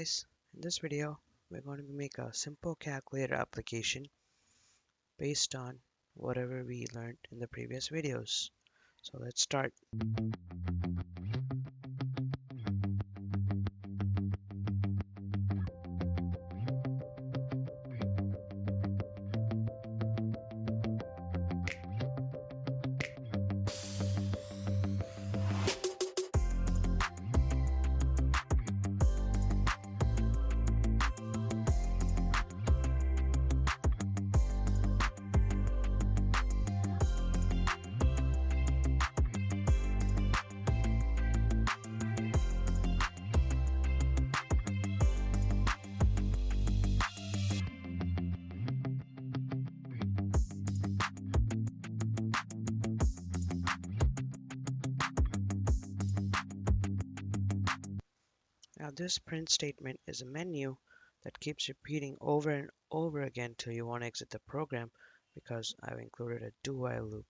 guys, in this video we're going to make a simple calculator application based on whatever we learned in the previous videos. So let's start. Now this print statement is a menu that keeps repeating over and over again till you want to exit the program because I've included a do-while loop.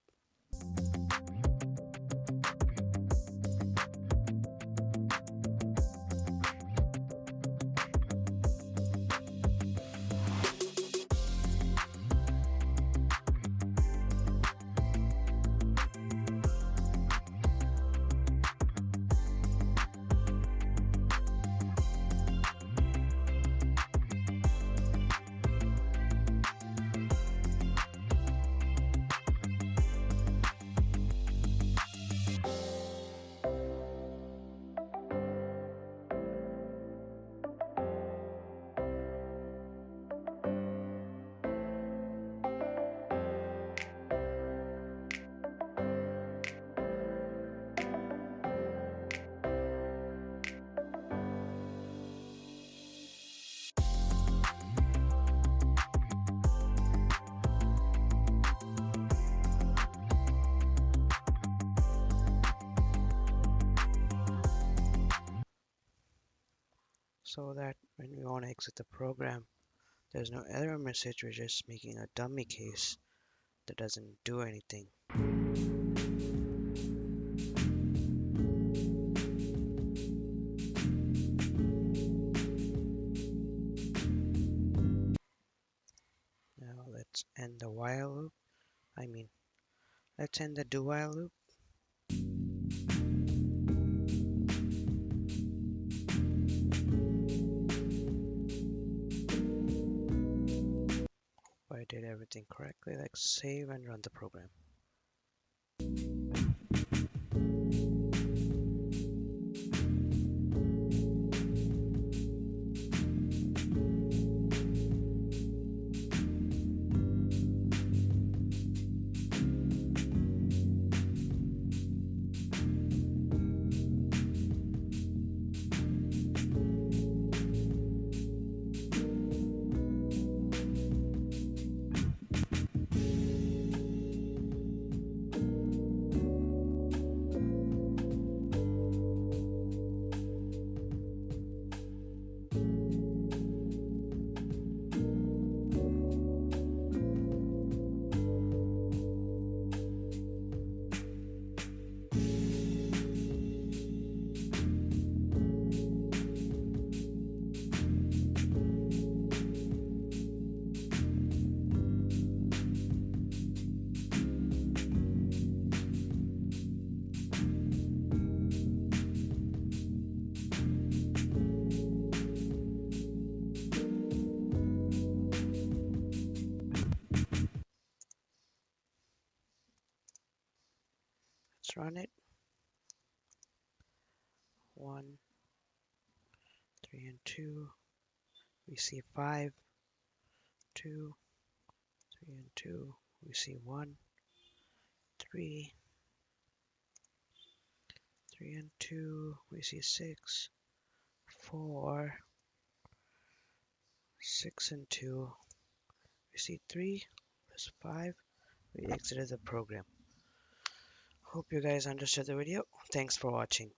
So that when we want to exit the program, there's no error message. We're just making a dummy case that doesn't do anything. Now let's end the while loop. Let's end the do while loop. I did everything correctly. Let's save and run the program. Let's run it. 1, 3, and 2. We see 5, 2, 3, and 2. We see 1, 3, 3, and 2. We see 6, 4, 6, and 2. We see 3 plus 5. We exited the program. Hope you guys understood the video. Thanks for watching.